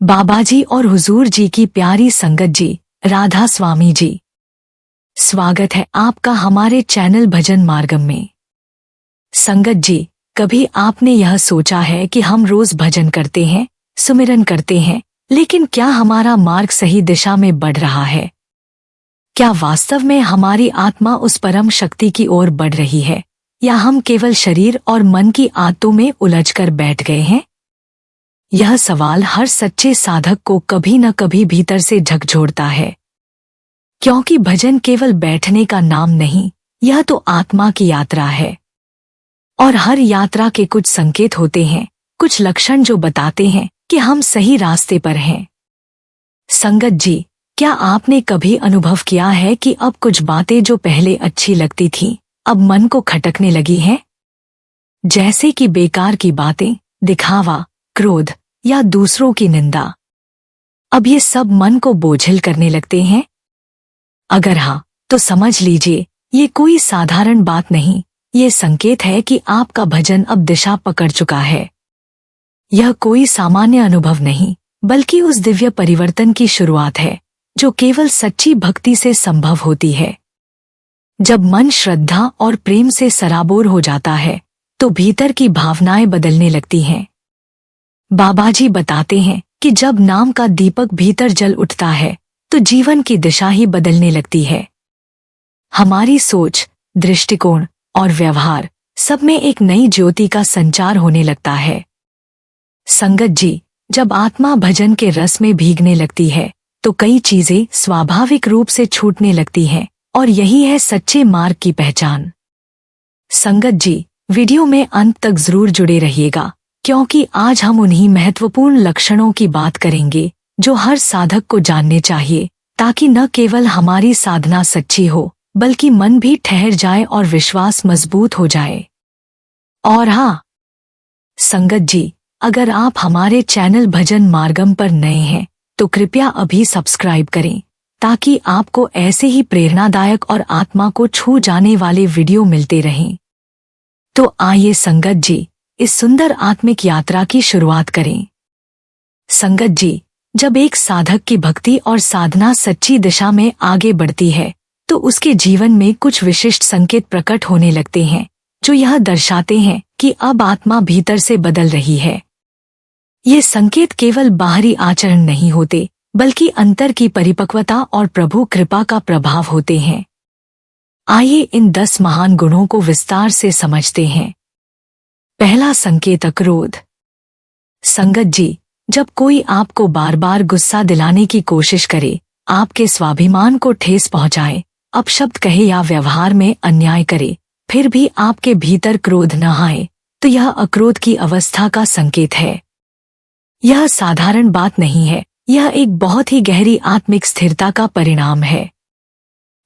बाबाजी और हुजूर जी की प्यारी संगत जी, राधा स्वामी जी, स्वागत है आपका हमारे चैनल भजन मार्गम में। संगत जी, कभी आपने यह सोचा है कि हम रोज भजन करते हैं, सुमिरन करते हैं, लेकिन क्या हमारा मार्ग सही दिशा में बढ़ रहा है? क्या वास्तव में हमारी आत्मा उस परम शक्ति की ओर बढ़ रही है, या हम केवल शरीर और मन की आदतों में उलझकर बैठ गए हैं? यह सवाल हर सच्चे साधक को कभी न कभी भीतर से झकझोरता है, क्योंकि भजन केवल बैठने का नाम नहीं, यह तो आत्मा की यात्रा है। और हर यात्रा के कुछ संकेत होते हैं, कुछ लक्षण जो बताते हैं कि हम सही रास्ते पर हैं। संगत जी, क्या आपने कभी अनुभव किया है कि अब कुछ बातें जो पहले अच्छी लगती थीं, अब मन को खटकने लगी हैं? जैसे कि बेकार की बातें, दिखावा, क्रोध या दूसरों की निंदा। अब ये सब मन को बोझिल करने लगते हैं? अगर हाँ, तो समझ लीजिए, ये कोई साधारण बात नहीं, ये संकेत है कि आपका भजन अब दिशा पकड़ चुका है। यह कोई सामान्य अनुभव नहीं, बल्कि उस दिव्य परिवर्तन की शुरुआत है, जो केवल सच्ची भक्ति से संभव होती है। जब मन श्रद्धा और प्रेम से सराबोर हो जाता है, तो भीतर की भावनाएं बदलने लगती हैं। बाबाजी बताते हैं कि जब नाम का दीपक भीतर जल उठता है, तो जीवन की दिशा ही बदलने लगती है। हमारी सोच, दृष्टिकोण और व्यवहार सब में एक नई ज्योति का संचार होने लगता है। संगत जी, जब आत्मा भजन के रस में भीगने लगती है, तो कई चीजें स्वाभाविक रूप से छूटने लगती हैं, और यही है सच्चे मार्ग की पहचान। संगत जी, वीडियो में अंत तक जरूर जुड़े रहिएगा, क्योंकि आज हम उन्हीं महत्वपूर्ण लक्षणों की बात करेंगे जो हर साधक को जानने चाहिए, ताकि न केवल हमारी साधना सच्ची हो, बल्कि मन भी ठहर जाए और विश्वास मजबूत हो जाए। और हाँ संगत जी, अगर आप हमारे चैनल भजन मार्गम पर नए हैं, तो कृपया अभी सब्सक्राइब करें, ताकि आपको ऐसे ही प्रेरणादायक और आत्मा को छू जाने वाले वीडियो मिलते रहें। तो आइए संगत जी, इस सुंदर आत्मिक यात्रा की शुरुआत करें। संगत जी, जब एक साधक की भक्ति और साधना सच्ची दिशा में आगे बढ़ती है, तो उसके जीवन में कुछ विशिष्ट संकेत प्रकट होने लगते हैं, जो यह दर्शाते हैं कि अब आत्मा भीतर से बदल रही है। ये संकेत केवल बाहरी आचरण नहीं होते, बल्कि अंतर की परिपक्वता और प्रभु कृपा का प्रभाव होते हैं। आइए इन 10 महान गुणों को विस्तार से समझते हैं। पहला संकेत, क्रोध। संगत जी, जब कोई आपको बार बार गुस्सा दिलाने की कोशिश करे, आपके स्वाभिमान को ठेस पहुंचाए, अपशब्द कहे या व्यवहार में अन्याय करे, फिर भी आपके भीतर क्रोध न आए, तो यह अक्रोध की अवस्था का संकेत है। यह साधारण बात नहीं है, यह एक बहुत ही गहरी आत्मिक स्थिरता का परिणाम है।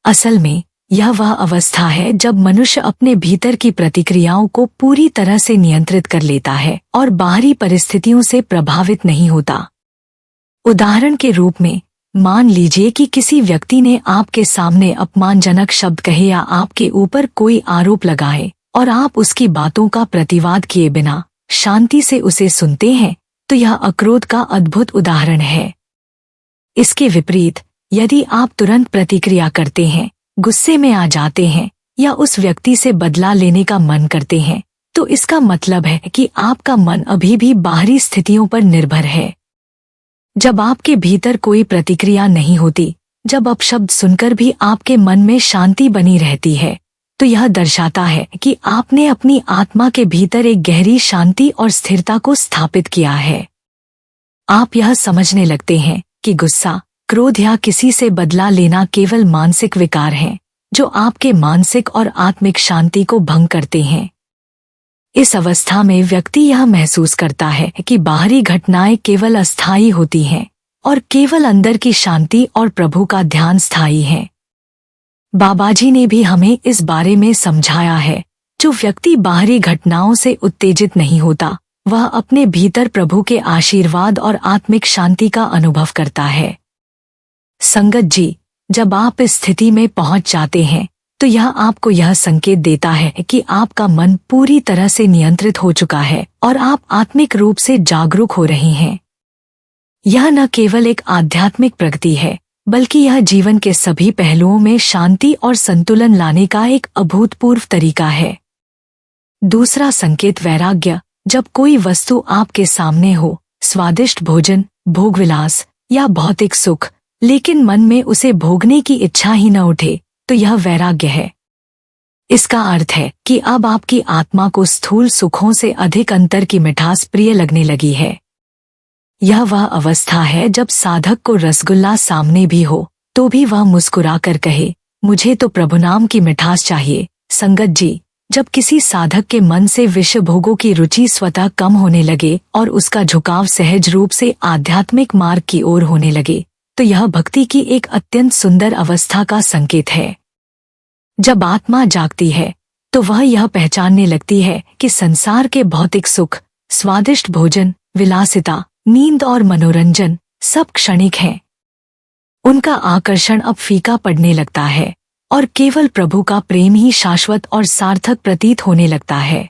असल में यह वह अवस्था है जब मनुष्य अपने भीतर की प्रतिक्रियाओं को पूरी तरह से नियंत्रित कर लेता है और बाहरी परिस्थितियों से प्रभावित नहीं होता। उदाहरण के रूप में, मान लीजिए कि किसी व्यक्ति ने आपके सामने अपमानजनक शब्द कहे या आपके ऊपर कोई आरोप लगाए, और आप उसकी बातों का प्रतिवाद किए बिना शांति से उसे सुनते हैं, तो यह अक्रोध का अद्भुत उदाहरण है। इसके विपरीत, यदि आप तुरंत प्रतिक्रिया करते हैं, गुस्से में आ जाते हैं, या उस व्यक्ति से बदला लेने का मन करते हैं, तो इसका मतलब है कि आपका मन अभी भी बाहरी स्थितियों पर निर्भर है। जब आपके भीतर कोई प्रतिक्रिया नहीं होती, जब अपशब्द सुनकर भी आपके मन में शांति बनी रहती है, तो यह दर्शाता है कि आपने अपनी आत्मा के भीतर एक गहरी शांति और स्थिरता को स्थापित किया है। आप यह समझने लगते हैं कि गुस्सा, क्रोध या किसी से बदला लेना केवल मानसिक विकार हैं, जो आपके मानसिक और आत्मिक शांति को भंग करते हैं। इस अवस्था में व्यक्ति यह महसूस करता है कि बाहरी घटनाएं केवल अस्थायी होती हैं, और केवल अंदर की शांति और प्रभु का ध्यान स्थायी है। बाबाजी ने भी हमें इस बारे में समझाया है, जो व्यक्ति बाहरी घटनाओं से उत्तेजित नहीं होता, वह अपने भीतर प्रभु के आशीर्वाद और आत्मिक शांति का अनुभव करता है। संगत जी, जब आप इस स्थिति में पहुंच जाते हैं, तो यह आपको यह संकेत देता है कि आपका मन पूरी तरह से नियंत्रित हो चुका है और आप आत्मिक रूप से जागरूक हो रहे हैं। यह न केवल एक आध्यात्मिक प्रगति है, बल्कि यह जीवन के सभी पहलुओं में शांति और संतुलन लाने का एक अभूतपूर्व तरीका है। दूसरा संकेत वैराग्य। जब कोई वस्तु आपके सामने हो, स्वादिष्ट भोजन, भोगविलास या भौतिक सुख, लेकिन मन में उसे भोगने की इच्छा ही न उठे, तो यह वैराग्य है। इसका अर्थ है कि अब आपकी आत्मा को स्थूल सुखों से अधिक अंतर की मिठास प्रिय लगने लगी है। यह वह अवस्था है जब साधक को रसगुल्ला सामने भी हो तो भी वह मुस्कुराकर कहे, मुझे तो प्रभु नाम की मिठास चाहिए। संगत जी, जब किसी साधक के मन से विषय भोगों की रुचि स्वतः कम होने लगे और उसका झुकाव सहज रूप से आध्यात्मिक मार्ग की ओर होने लगे, तो यह भक्ति की एक अत्यंत सुंदर अवस्था का संकेत है। जब आत्मा जागती है तो वह यह पहचानने लगती है कि संसार के भौतिक सुख, स्वादिष्ट भोजन, विलासिता, नींद और मनोरंजन सब क्षणिक हैं। उनका आकर्षण अब फीका पड़ने लगता है और केवल प्रभु का प्रेम ही शाश्वत और सार्थक प्रतीत होने लगता है।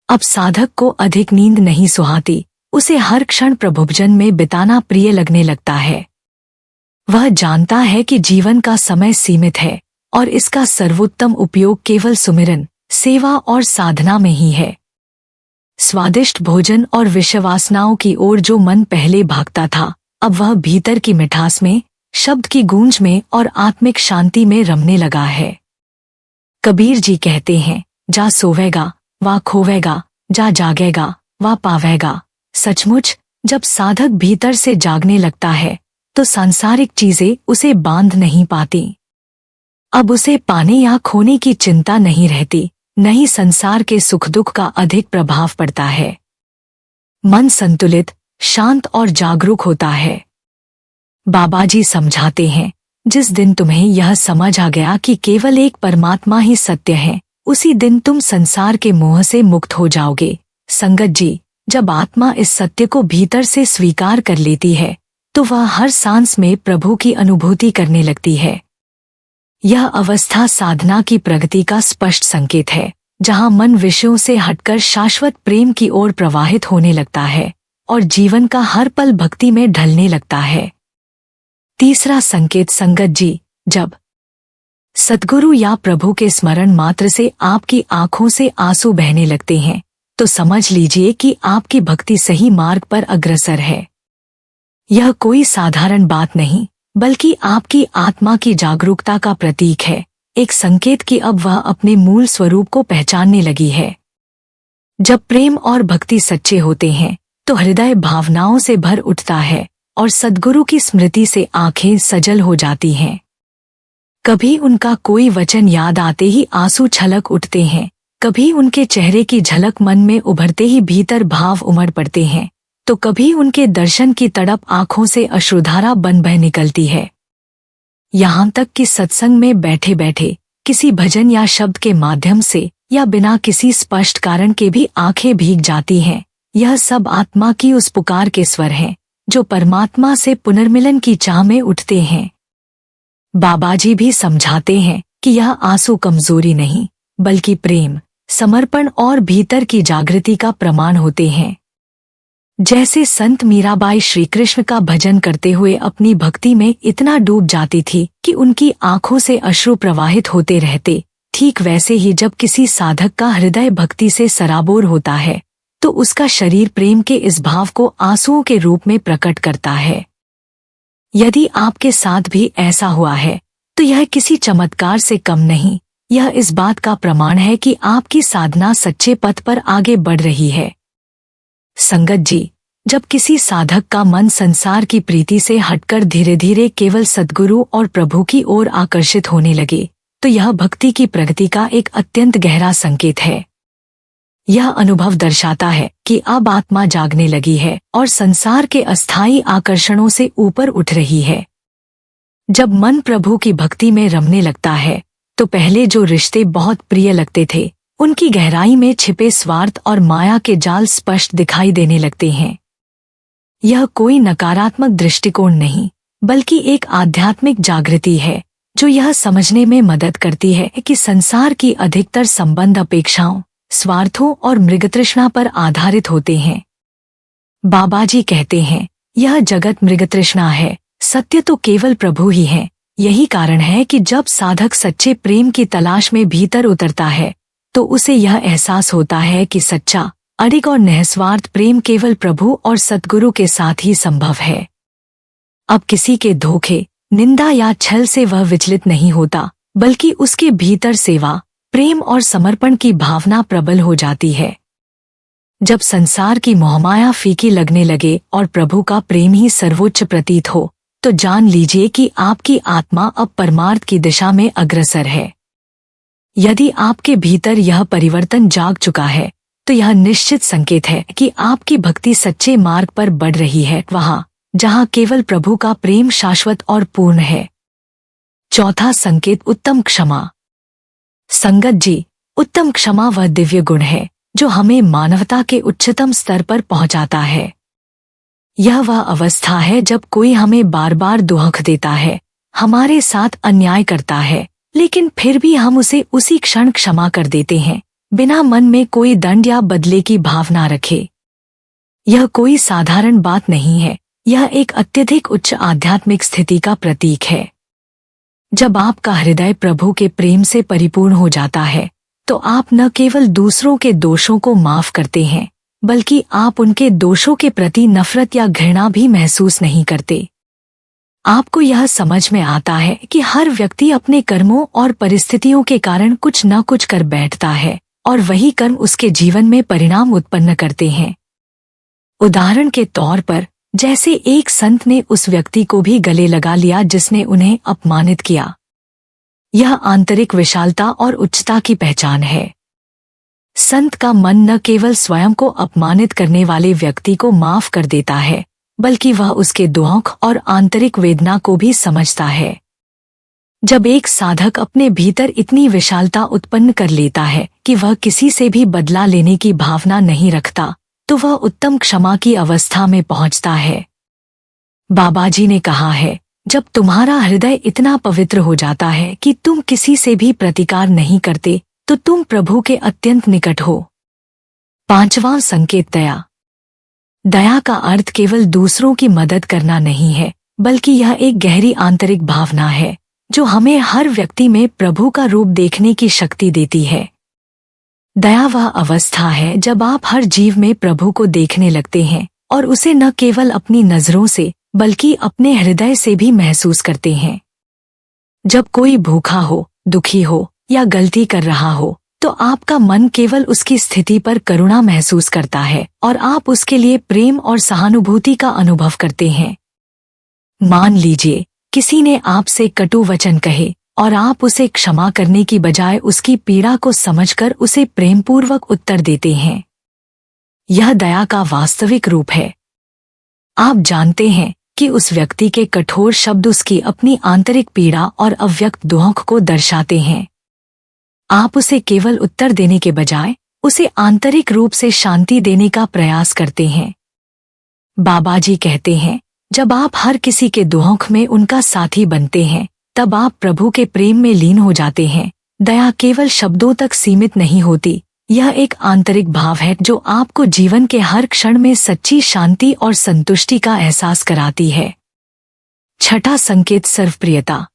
अब साधक को अधिक नींद नहीं सुहाती, उसे हर क्षण प्रभुभजन में बिताना प्रिय लगने लगता है। वह जानता है कि जीवन का समय सीमित है और इसका सर्वोत्तम उपयोग केवल सुमिरन, सेवा और साधना में ही है। स्वादिष्ट भोजन और विषयवासनाओं की ओर जो मन पहले भागता था, अब वह भीतर की मिठास में, शब्द की गूंज में और आत्मिक शांति में रमने लगा है। कबीर जी कहते हैं, जा सोवेगा वा खोवेगा, जा जागेगा वा पावेगा। सचमुच जब साधक भीतर से जागने लगता है तो सांसारिक चीजें उसे बांध नहीं पाती। अब उसे पाने या खोने की चिंता नहीं रहती, न ही संसार के सुख दुख का अधिक प्रभाव पड़ता है। मन संतुलित, शांत और जागरूक होता है। बाबा जी समझाते हैं, जिस दिन तुम्हें यह समझ आ गया कि केवल एक परमात्मा ही सत्य है, उसी दिन तुम संसार के मोह से मुक्त हो जाओगे। संगत जी, जब आत्मा इस सत्य को भीतर से स्वीकार कर लेती है तो वह हर सांस में प्रभु की अनुभूति करने लगती है। यह अवस्था साधना की प्रगति का स्पष्ट संकेत है, जहां मन विषयों से हटकर शाश्वत प्रेम की ओर प्रवाहित होने लगता है और जीवन का हर पल भक्ति में ढलने लगता है। तीसरा संकेत संगत जी, जब सद्गुरु या प्रभु के स्मरण मात्र से आपकी आंखों से आंसू बहने लगते हैं, तो समझ लीजिए कि आपकी भक्ति सही मार्ग पर अग्रसर है। यह कोई साधारण बात नहीं, बल्कि आपकी आत्मा की जागरूकता का प्रतीक है, एक संकेत कि अब वह अपने मूल स्वरूप को पहचानने लगी है। जब प्रेम और भक्ति सच्चे होते हैं तो हृदय भावनाओं से भर उठता है और सद्गुरु की स्मृति से आंखें सजल हो जाती हैं। कभी उनका कोई वचन याद आते ही आंसू छलक उठते हैं, कभी उनके चेहरे की झलक मन में उभरते ही भीतर भाव उमड़ पड़ते हैं, तो कभी उनके दर्शन की तड़प आंखों से अश्रुधारा बन बह निकलती है। यहाँ तक कि सत्संग में बैठे बैठे किसी भजन या शब्द के माध्यम से या बिना किसी स्पष्ट कारण के भी आंखें भीग जाती हैं। यह सब आत्मा की उस पुकार के स्वर हैं जो परमात्मा से पुनर्मिलन की चाह में उठते हैं। बाबा जी भी समझाते हैं कि यह आंसू कमजोरी नहीं, बल्कि प्रेम, समर्पण और भीतर की जागृति का प्रमाण होते हैं। जैसे संत मीराबाई श्री कृष्ण का भजन करते हुए अपनी भक्ति में इतना डूब जाती थी कि उनकी आंखों से अश्रु प्रवाहित होते रहते, ठीक वैसे ही जब किसी साधक का हृदय भक्ति से सराबोर होता है तो उसका शरीर प्रेम के इस भाव को आंसुओं के रूप में प्रकट करता है। यदि आपके साथ भी ऐसा हुआ है तो यह किसी चमत्कार से कम नहीं, यह इस बात का प्रमाण है कि आपकी साधना सच्चे पथ पर आगे बढ़ रही है। संगत जी, जब किसी साधक का मन संसार की प्रीति से हटकर धीरे धीरे केवल सद्गुरु और प्रभु की ओर आकर्षित होने लगे, तो यह भक्ति की प्रगति का एक अत्यंत गहरा संकेत है। यह अनुभव दर्शाता है कि अब आत्मा जागने लगी है और संसार के अस्थायी आकर्षणों से ऊपर उठ रही है। जब मन प्रभु की भक्ति में रमने लगता है तो पहले जो रिश्ते बहुत प्रिय लगते थे, उनकी गहराई में छिपे स्वार्थ और माया के जाल स्पष्ट दिखाई देने लगते हैं। यह कोई नकारात्मक दृष्टिकोण नहीं, बल्कि एक आध्यात्मिक जागृति है जो यह समझने में मदद करती है कि संसार की अधिकतर संबंध अपेक्षाओं, स्वार्थों और मृगतृष्णा पर आधारित होते हैं। बाबा जी कहते हैं, यह जगत मृगतृष्णा है, सत्य तो केवल प्रभु ही है। यही कारण है कि जब साधक सच्चे प्रेम की तलाश में भीतर उतरता है तो उसे यह एहसास होता है कि सच्चा, अडिग और निस्वार्थ प्रेम केवल प्रभु और सद्गुरु के साथ ही संभव है। अब किसी के धोखे, निंदा या छल से वह विचलित नहीं होता, बल्कि उसके भीतर सेवा, प्रेम और समर्पण की भावना प्रबल हो जाती है। जब संसार की मोहमाया फीकी लगने लगे और प्रभु का प्रेम ही सर्वोच्च प्रतीत हो, तो जान लीजिए कि आपकी आत्मा अब परमार्थ की दिशा में अग्रसर है। यदि आपके भीतर यह परिवर्तन जाग चुका है तो यह निश्चित संकेत है कि आपकी भक्ति सच्चे मार्ग पर बढ़ रही है, वहां जहां केवल प्रभु का प्रेम शाश्वत और पूर्ण है। चौथा संकेत, उत्तम क्षमा। संगत जी, उत्तम क्षमा वह दिव्य गुण है जो हमें मानवता के उच्चतम स्तर पर पहुंचाता है। यह वह अवस्था है जब कोई हमें बार बार दुख देता है, हमारे साथ अन्याय करता है, लेकिन फिर भी हम उसे उसी क्षण क्षमा कर देते हैं, बिना मन में कोई दंड या बदले की भावना रखे। यह कोई साधारण बात नहीं है, यह एक अत्यधिक उच्च आध्यात्मिक स्थिति का प्रतीक है। जब आपका हृदय प्रभु के प्रेम से परिपूर्ण हो जाता है तो आप न केवल दूसरों के दोषों को माफ करते हैं, बल्कि आप उनके दोषों के प्रति नफरत या घृणा भी महसूस नहीं करते। आपको यह समझ में आता है कि हर व्यक्ति अपने कर्मों और परिस्थितियों के कारण कुछ न कुछ कर बैठता है और वही कर्म उसके जीवन में परिणाम उत्पन्न करते हैं। उदाहरण के तौर पर, जैसे एक संत ने उस व्यक्ति को भी गले लगा लिया जिसने उन्हें अपमानित किया। यह आंतरिक विशालता और उच्चता की पहचान है। संत का मन न केवल स्वयं को अपमानित करने वाले व्यक्ति को माफ कर देता है, बल्कि वह उसके दुख और आंतरिक वेदना को भी समझता है। जब एक साधक अपने भीतर इतनी विशालता उत्पन्न कर लेता है कि वह किसी से भी बदला लेने की भावना नहीं रखता, तो वह उत्तम क्षमा की अवस्था में पहुंचता है। बाबा जी ने कहा है, जब तुम्हारा हृदय इतना पवित्र हो जाता है कि तुम किसी से भी प्रतिकार नहीं करते, तो तुम प्रभु के अत्यंत निकट हो। पांचवां संकेत, दया। दया का अर्थ केवल दूसरों की मदद करना नहीं है, बल्कि यह एक गहरी आंतरिक भावना है जो हमें हर व्यक्ति में प्रभु का रूप देखने की शक्ति देती है। दया वह अवस्था है जब आप हर जीव में प्रभु को देखने लगते हैं और उसे न केवल अपनी नजरों से बल्कि अपने हृदय से भी महसूस करते हैं। जब कोई भूखा हो, दुखी हो या गलती कर रहा हो, तो आपका मन केवल उसकी स्थिति पर करुणा महसूस करता है और आप उसके लिए प्रेम और सहानुभूति का अनुभव करते हैं। मान लीजिए किसी ने आपसे कटु वचन कहे और आप उसे क्षमा करने की बजाय उसकी पीड़ा को समझकर उसे प्रेमपूर्वक उत्तर देते हैं। यह दया का वास्तविक रूप है। आप जानते हैं कि उस व्यक्ति के कठोर शब्द उसकी अपनी आंतरिक पीड़ा और अव्यक्त दुख को दर्शाते हैं। आप उसे केवल उत्तर देने के बजाय उसे आंतरिक रूप से शांति देने का प्रयास करते हैं। बाबा जी कहते हैं, जब आप हर किसी के दुख में उनका साथी बनते हैं, तब आप प्रभु के प्रेम में लीन हो जाते हैं। दया केवल शब्दों तक सीमित नहीं होती, यह एक आंतरिक भाव है जो आपको जीवन के हर क्षण में सच्ची शांति और संतुष्टि का एहसास कराती है। छठा संकेत, सर्वप्रियता।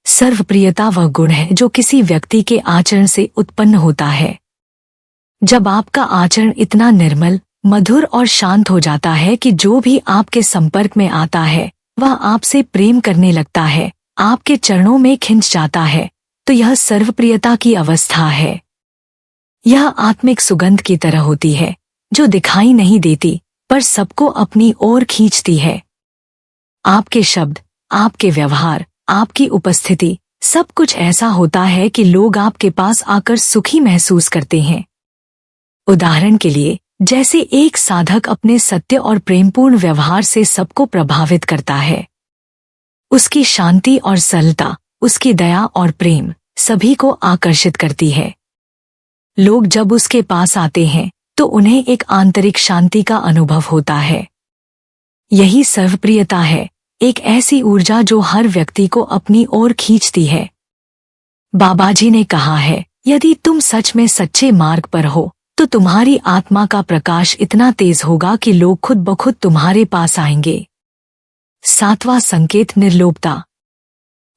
सर्वप्रियता वह गुण है जो किसी व्यक्ति के आचरण से उत्पन्न होता है। जब आपका आचरण इतना निर्मल, मधुर और शांत हो जाता है कि जो भी आपके संपर्क में आता है वह आपसे प्रेम करने लगता है, आपके चरणों में खिंच जाता है, तो यह सर्वप्रियता की अवस्था है। यह आत्मिक सुगंध की तरह होती है जो दिखाई नहीं देती पर सबको अपनी ओर खींचती है। आपके शब्द, आपके व्यवहार, आपकी उपस्थिति, सब कुछ ऐसा होता है कि लोग आपके पास आकर सुखी महसूस करते हैं। उदाहरण के लिए, जैसे एक साधक अपने सत्य और प्रेमपूर्ण व्यवहार से सबको प्रभावित करता है। उसकी शांति और सरलता, उसकी दया और प्रेम सभी को आकर्षित करती है। लोग जब उसके पास आते हैं तो उन्हें एक आंतरिक शांति का अनुभव होता है। यही सर्वप्रियता है, एक ऐसी ऊर्जा जो हर व्यक्ति को अपनी ओर खींचती है। बाबा जी ने कहा है, यदि तुम सच में सच्चे मार्ग पर हो तो तुम्हारी आत्मा का प्रकाश इतना तेज होगा कि लोग खुद ब खुद तुम्हारे पास आएंगे। 7वां संकेत निर्लोभता।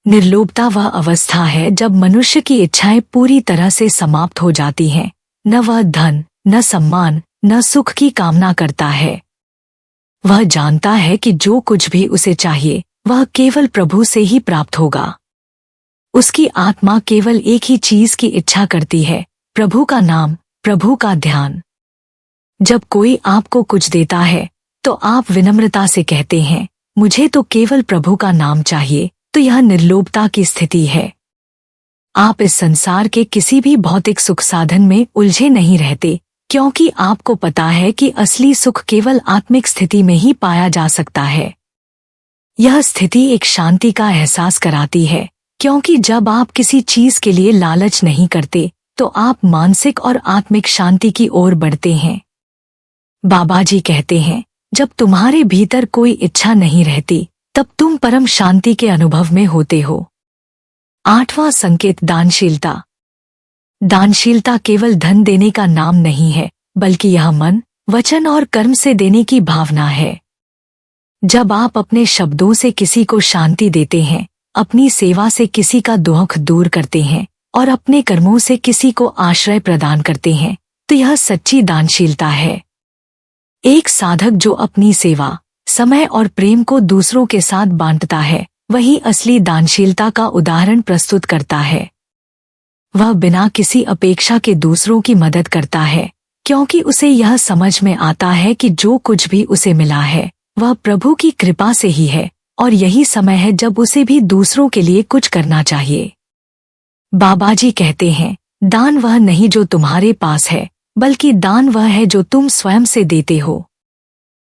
निर्लोभता वह अवस्था है जब मनुष्य की इच्छाएं पूरी तरह से समाप्त हो जाती हैं। न वह धन, न सम्मान, न सुख की कामना करता है। वह जानता है कि जो कुछ भी उसे चाहिए वह केवल प्रभु से ही प्राप्त होगा। उसकी आत्मा केवल एक ही चीज की इच्छा करती है, प्रभु का नाम, प्रभु का ध्यान। जब कोई आपको कुछ देता है तो आप विनम्रता से कहते हैं, मुझे तो केवल प्रभु का नाम चाहिए, तो यह निर्लोभता की स्थिति है। आप इस संसार के किसी भी भौतिक सुख साधन में उलझे नहीं रहते, क्योंकि आपको पता है कि असली सुख केवल आत्मिक स्थिति में ही पाया जा सकता है। यह स्थिति एक शांति का एहसास कराती है, क्योंकि जब आप किसी चीज के लिए लालच नहीं करते तो आप मानसिक और आत्मिक शांति की ओर बढ़ते हैं। बाबा जी कहते हैं, जब तुम्हारे भीतर कोई इच्छा नहीं रहती तब तुम परम शांति के अनुभव में होते हो। 8वां संकेत दानशीलता। दानशीलता केवल धन देने का नाम नहीं है, बल्कि यह मन, वचन और कर्म से देने की भावना है। जब आप अपने शब्दों से किसी को शांति देते हैं, अपनी सेवा से किसी का दुख दूर करते हैं और अपने कर्मों से किसी को आश्रय प्रदान करते हैं, तो यह सच्ची दानशीलता है। एक साधक जो अपनी सेवा, समय और प्रेम को दूसरों के साथ बांटता है, वही असली दानशीलता का उदाहरण प्रस्तुत करता है। वह बिना किसी अपेक्षा के दूसरों की मदद करता है, क्योंकि उसे यह समझ में आता है कि जो कुछ भी उसे मिला है वह प्रभु की कृपा से ही है, और यही समय है जब उसे भी दूसरों के लिए कुछ करना चाहिए। बाबा जी कहते हैं, दान वह नहीं जो तुम्हारे पास है, बल्कि दान वह है जो तुम स्वयं से देते हो।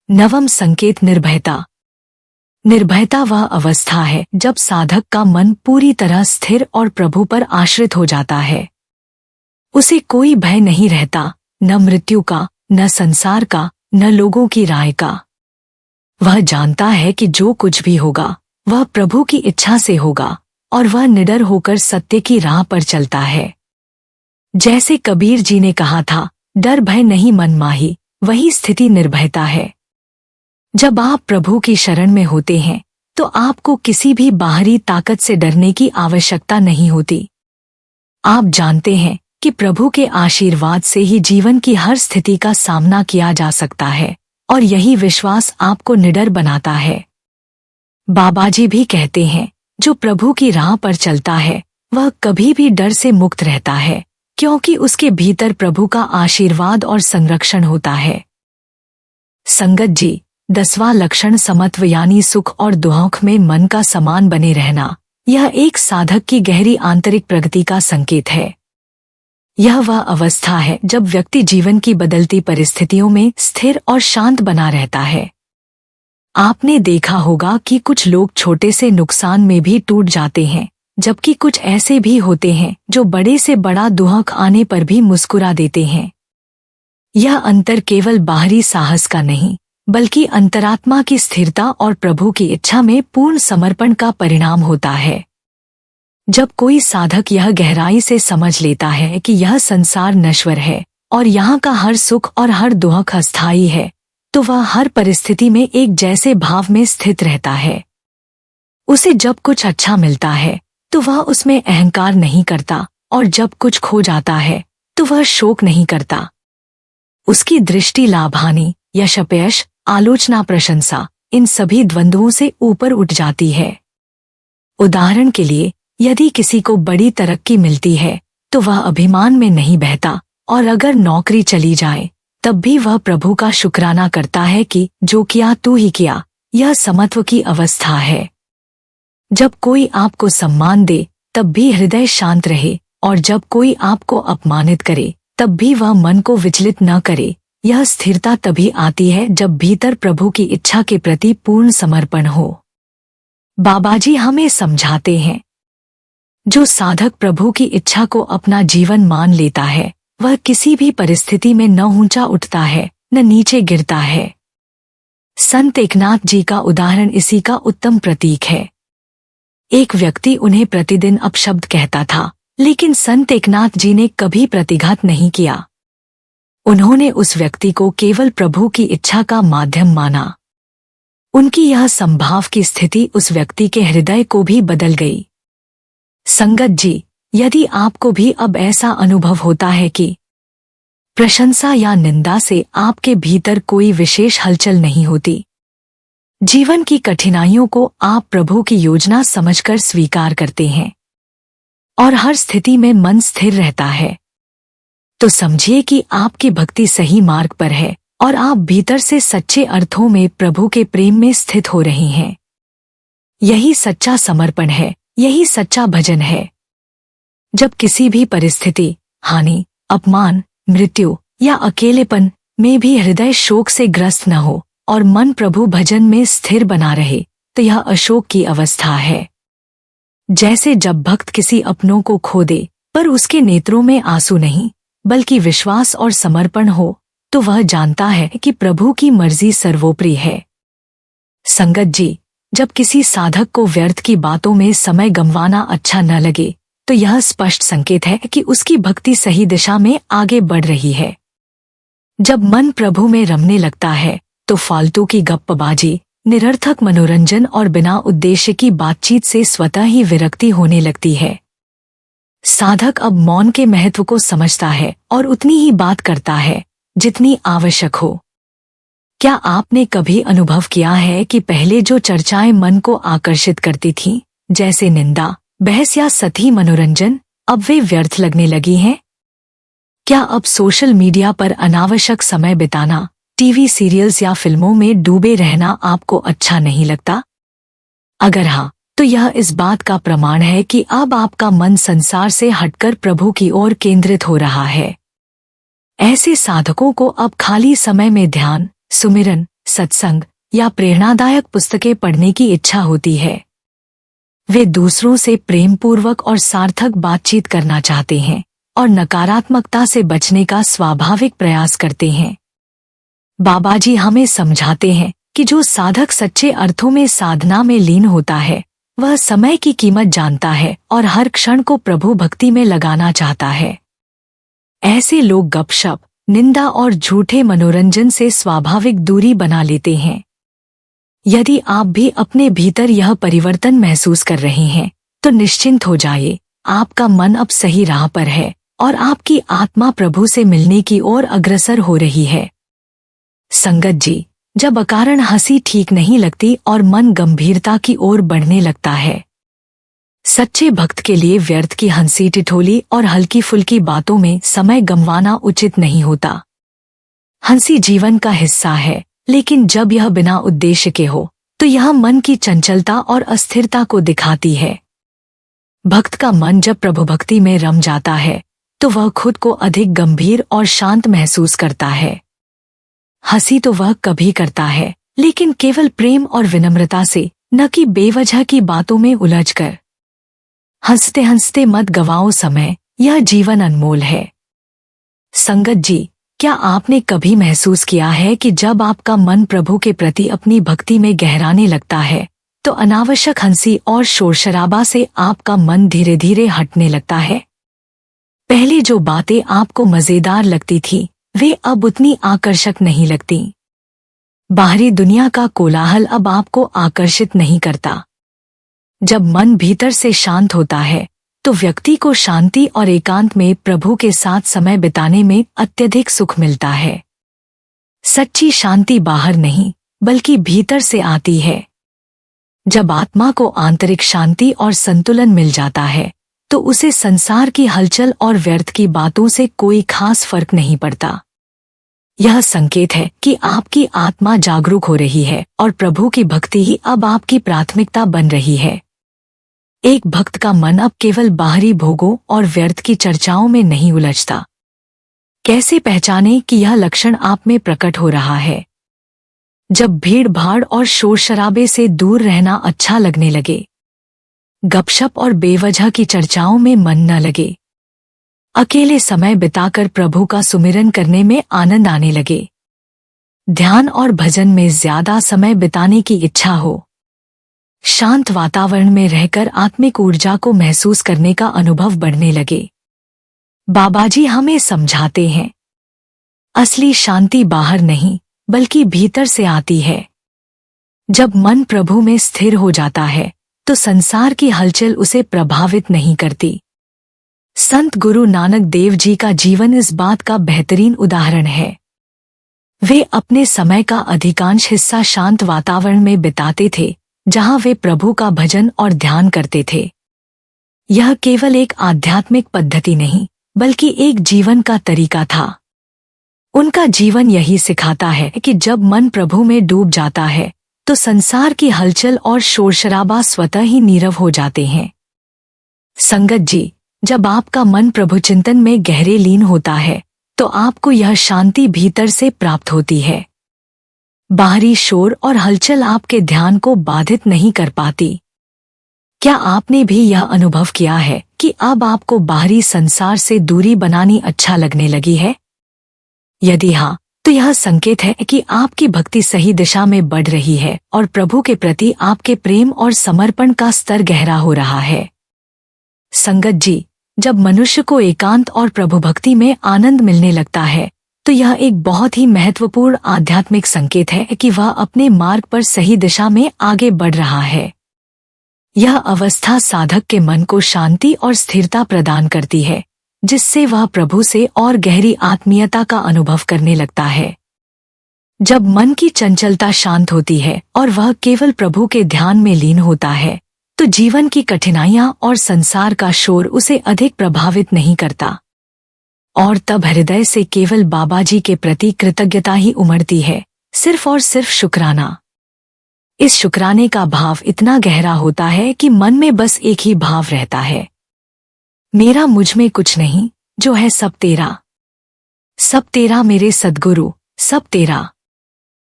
9वां संकेत निर्भयता। निर्भयता वह अवस्था है जब साधक का मन पूरी तरह स्थिर और प्रभु पर आश्रित हो जाता है। उसे कोई भय नहीं रहता, न मृत्यु का, न संसार का, न लोगों की राय का। वह जानता है कि जो कुछ भी होगा वह प्रभु की इच्छा से होगा, और वह निडर होकर सत्य की राह पर चलता है। जैसे कबीर जी ने कहा था, डर भय नहीं मन माही, वही स्थिति निर्भयता है। जब आप प्रभु की शरण में होते हैं तो आपको किसी भी बाहरी ताकत से डरने की आवश्यकता नहीं होती। आप जानते हैं कि प्रभु के आशीर्वाद से ही जीवन की हर स्थिति का सामना किया जा सकता है, और यही विश्वास आपको निडर बनाता है। बाबा जी भी कहते हैं, जो प्रभु की राह पर चलता है वह कभी भी डर से मुक्त रहता है, क्योंकि उसके भीतर प्रभु का आशीर्वाद और संरक्षण होता है। संगत जी, 10वां लक्षण समत्व यानी सुख और दुख में मन का समान बने रहना, यह एक साधक की गहरी आंतरिक प्रगति का संकेत है। यह वह अवस्था है जब व्यक्ति जीवन की बदलती परिस्थितियों में स्थिर और शांत बना रहता है। आपने देखा होगा कि कुछ लोग छोटे से नुकसान में भी टूट जाते हैं, जबकि कुछ ऐसे भी होते हैं जो बड़े से बड़ा दुख आने पर भी मुस्कुरा देते हैं। यह अंतर केवल बाहरी साहस का नहीं, बल्कि अंतरात्मा की स्थिरता और प्रभु की इच्छा में पूर्ण समर्पण का परिणाम होता है। जब कोई साधक यह गहराई से समझ लेता है कि यह संसार नश्वर है और यहाँ का हर सुख और हर दुख अस्थायी है, तो वह हर परिस्थिति में एक जैसे भाव में स्थित रहता है। उसे जब कुछ अच्छा मिलता है तो वह उसमें अहंकार नहीं करता, और जब कुछ खो जाता है तो वह शोक नहीं करता। उसकी दृष्टि लाभ हानि, यश अपयश, आलोचना प्रशंसा, इन सभी द्वंद्वों से ऊपर उठ जाती है। उदाहरण के लिए, यदि किसी को बड़ी तरक्की मिलती है तो वह अभिमान में नहीं बहता, और अगर नौकरी चली जाए तब भी वह प्रभु का शुक्राना करता है कि जो किया तू ही किया। यह समत्व की अवस्था है। जब कोई आपको सम्मान दे तब भी हृदय शांत रहे, और जब कोई आपको अपमानित करे तब भी वह मन को विचलित न करे। यह स्थिरता तभी आती है जब भीतर प्रभु की इच्छा के प्रति पूर्ण समर्पण हो। बाबा जी हमें समझाते हैं, जो साधक प्रभु की इच्छा को अपना जीवन मान लेता है वह किसी भी परिस्थिति में न ऊंचा उठता है न नीचे गिरता है। संत एकनाथ जी का उदाहरण इसी का उत्तम प्रतीक है। एक व्यक्ति उन्हें प्रतिदिन अपशब्द कहता था, लेकिन संत एकनाथ जी ने कभी प्रतिघात नहीं किया। उन्होंने उस व्यक्ति को केवल प्रभु की इच्छा का माध्यम माना। उनकी यह संभाव की स्थिति उस व्यक्ति के हृदय को भी बदल गई। संगत जी, यदि आपको भी अब ऐसा अनुभव होता है कि प्रशंसा या निंदा से आपके भीतर कोई विशेष हलचल नहीं होती, जीवन की कठिनाइयों को आप प्रभु की योजना समझकर स्वीकार करते हैं और हर स्थिति में मन स्थिर रहता है, तो समझिए कि आपकी भक्ति सही मार्ग पर है और आप भीतर से सच्चे अर्थों में प्रभु के प्रेम में स्थित हो रही हैं। यही सच्चा समर्पण है, यही सच्चा भजन है। जब किसी भी परिस्थिति, हानि, अपमान, मृत्यु या अकेलेपन में भी हृदय शोक से ग्रस्त न हो और मन प्रभु भजन में स्थिर बना रहे, तो यह अशोक की अवस्था है। जैसे जब भक्त किसी अपनों को खो दे पर उसके नेत्रों में आंसू नहीं बल्कि विश्वास और समर्पण हो, तो वह जानता है कि प्रभु की मर्जी सर्वोपरि है। संगत जी, जब किसी साधक को व्यर्थ की बातों में समय गंवाना अच्छा न लगे, तो यह स्पष्ट संकेत है कि उसकी भक्ति सही दिशा में आगे बढ़ रही है। जब मन प्रभु में रमने लगता है, तो फालतू की गप्पबाजी, निरर्थक मनोरंजन और बिना उद्देश्य की बातचीत से स्वतः ही विरक्ति होने लगती है। साधक अब मौन के महत्व को समझता है और उतनी ही बात करता है जितनी आवश्यक हो। क्या आपने कभी अनुभव किया है कि पहले जो चर्चाएं मन को आकर्षित करती थीं, जैसे निंदा, बहस या सतही मनोरंजन, अब वे व्यर्थ लगने लगी हैं? क्या अब सोशल मीडिया पर अनावश्यक समय बिताना, टीवी सीरियल्स या फिल्मों में डूबे रहना आपको अच्छा नहीं लगता? अगर हाँ, तो यह इस बात का प्रमाण है कि अब आपका मन संसार से हटकर प्रभु की ओर केंद्रित हो रहा है। ऐसे साधकों को अब खाली समय में ध्यान, सुमिरन, सत्संग या प्रेरणादायक पुस्तकें पढ़ने की इच्छा होती है। वे दूसरों से प्रेमपूर्वक और सार्थक बातचीत करना चाहते हैं और नकारात्मकता से बचने का स्वाभाविक प्रयास करते हैं। बाबाजी हमें समझाते हैं कि जो साधक सच्चे अर्थों में साधना में लीन होता है, वह समय की कीमत जानता है और हर क्षण को प्रभु भक्ति में लगाना चाहता है। ऐसे लोग गपशप, निंदा और झूठे मनोरंजन से स्वाभाविक दूरी बना लेते हैं। यदि आप भी अपने भीतर यह परिवर्तन महसूस कर रहे हैं, तो निश्चिंत हो जाइए, आपका मन अब सही राह पर है और आपकी आत्मा प्रभु से मिलने की ओर अग्रसर हो रही है। संगत जी, जब अकारण हंसी ठीक नहीं लगती और मन गंभीरता की ओर बढ़ने लगता है, सच्चे भक्त के लिए व्यर्थ की हंसी टिठोली और हल्की फुल्की बातों में समय गंवाना उचित नहीं होता। हंसी जीवन का हिस्सा है, लेकिन जब यह बिना उद्देश्य के हो, तो यह मन की चंचलता और अस्थिरता को दिखाती है। भक्त का मन जब प्रभु भक्ति में रम जाता है, तो वह खुद को अधिक गंभीर और शांत महसूस करता है। हंसी तो वह कभी करता है, लेकिन केवल प्रेम और विनम्रता से, न कि बेवजह की बातों में उलझकर। हंसते हंसते मत गवाओ समय, यह जीवन अनमोल है। संगत जी, क्या आपने कभी महसूस किया है कि जब आपका मन प्रभु के प्रति अपनी भक्ति में गहराने लगता है, तो अनावश्यक हंसी और शोर शराबा से आपका मन धीरे धीरे हटने लगता है? पहले जो बातें आपको मजेदार लगती थी, वे अब उतनी आकर्षक नहीं लगती। बाहरी दुनिया का कोलाहल अब आपको आकर्षित नहीं करता। जब मन भीतर से शांत होता है, तो व्यक्ति को शांति और एकांत में प्रभु के साथ समय बिताने में अत्यधिक सुख मिलता है। सच्ची शांति बाहर नहीं, बल्कि भीतर से आती है। जब आत्मा को आंतरिक शांति और संतुलन मिल जाता है, तो उसे संसार की हलचल और व्यर्थ की बातों से कोई खास फर्क नहीं पड़ता। यह संकेत है कि आपकी आत्मा जागरूक हो रही है और प्रभु की भक्ति ही अब आपकी प्राथमिकता बन रही है। एक भक्त का मन अब केवल बाहरी भोगों और व्यर्थ की चर्चाओं में नहीं उलझता। कैसे पहचानें कि यह लक्षण आप में प्रकट हो रहा है? जब भीड़ भाड़ और शोर शराबे से दूर रहना अच्छा लगने लगे, गपशप और बेवजह की चर्चाओं में मन न लगे, अकेले समय बिताकर प्रभु का सुमिरन करने में आनंद आने लगे, ध्यान और भजन में ज्यादा समय बिताने की इच्छा हो, शांत वातावरण में रहकर आत्मिक ऊर्जा को महसूस करने का अनुभव बढ़ने लगे। बाबाजी हमें समझाते हैं, असली शांति बाहर नहीं बल्कि भीतर से आती है। जब मन प्रभु में स्थिर हो जाता है तो संसार की हलचल उसे प्रभावित नहीं करती। संत गुरु नानक देव जी का जीवन इस बात का बेहतरीन उदाहरण है। वे अपने समय का अधिकांश हिस्सा शांत वातावरण में बिताते थे, जहां वे प्रभु का भजन और ध्यान करते थे। यह केवल एक आध्यात्मिक पद्धति नहीं बल्कि एक जीवन का तरीका था। उनका जीवन यही सिखाता है कि जब मन प्रभु में डूब जाता है तो संसार की हलचल और शोरशराबा स्वतः ही नीरव हो जाते हैं। संगत जी, जब आपका मन प्रभु चिंतन में गहरे लीन होता है तो आपको यह शांति भीतर से प्राप्त होती है। बाहरी शोर और हलचल आपके ध्यान को बाधित नहीं कर पाती। क्या आपने भी यह अनुभव किया है कि अब आपको बाहरी संसार से दूरी बनानी अच्छा लगने लगी है? यदि हाँ, तो यह संकेत है कि आपकी भक्ति सही दिशा में बढ़ रही है और प्रभु के प्रति आपके प्रेम और समर्पण का स्तर गहरा हो रहा है। संगत जी, जब मनुष्य को एकांत और प्रभु भक्ति में आनंद मिलने लगता है तो यह एक बहुत ही महत्वपूर्ण आध्यात्मिक संकेत है कि वह अपने मार्ग पर सही दिशा में आगे बढ़ रहा है। यह अवस्था साधक के मन को शांति और स्थिरता प्रदान करती है, जिससे वह प्रभु से और गहरी आत्मीयता का अनुभव करने लगता है। जब मन की चंचलता शांत होती है और वह केवल प्रभु के ध्यान में लीन होता है तो जीवन की कठिनाइयां और संसार का शोर उसे अधिक प्रभावित नहीं करता, और तब हृदय से केवल बाबा जी के प्रति कृतज्ञता ही उमड़ती है, सिर्फ और सिर्फ शुक्राना। इस शुक्राने का भाव इतना गहरा होता है कि मन में बस एक ही भाव रहता है, मेरा मुझ में कुछ नहीं, जो है सब तेरा। सब तेरा मेरे सद्गुरु, सब तेरा।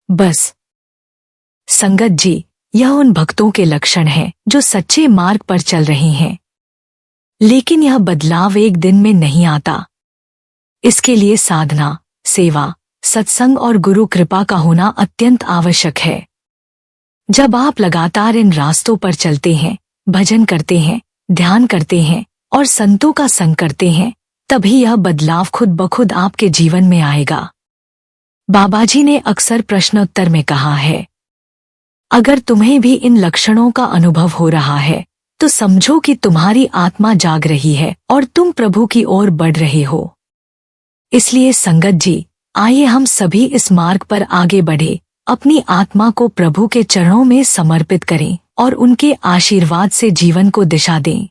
बस। संगत जी, यह उन भक्तों के लक्षण हैं जो सच्चे मार्ग पर चल रहे हैं। लेकिन यह बदलाव एक दिन में नहीं आता। इसके लिए साधना, सेवा, सत्संग और गुरु कृपा का होना अत्यंत आवश्यक है। जब आप लगातार इन रास्तों पर चलते हैं, भजन करते हैं, ध्यान करते हैं और संतों का संग करते हैं, तभी यह बदलाव खुद ब खुद आपके जीवन में आएगा। बाबाजी ने अक्सर प्रश्नोत्तर में कहा है, अगर तुम्हें भी इन लक्षणों का अनुभव हो रहा है तो समझो कि तुम्हारी आत्मा जाग रही है और तुम प्रभु की ओर बढ़ रहे हो। इसलिए संगत जी, आइए हम सभी इस मार्ग पर आगे बढ़े, अपनी आत्मा को प्रभु के चरणों में समर्पित करें और उनके आशीर्वाद से जीवन को दिशा दें।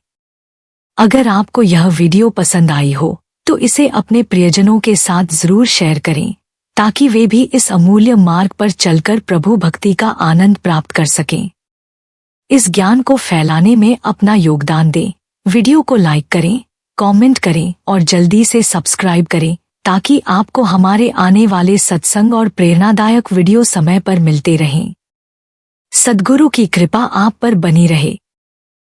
अगर आपको यह वीडियो पसंद आई हो तो इसे अपने प्रियजनों के साथ जरूर शेयर करें, ताकि वे भी इस अमूल्य मार्ग पर चलकर प्रभु भक्ति का आनंद प्राप्त कर सकें। इस ज्ञान को फैलाने में अपना योगदान दें। वीडियो को लाइक करें, कमेंट करें और जल्दी से सब्सक्राइब करें, ताकि आपको हमारे आने वाले सत्संग और प्रेरणादायक वीडियो समय पर मिलते रहें। सद्गुरु की कृपा आप पर बनी रहे।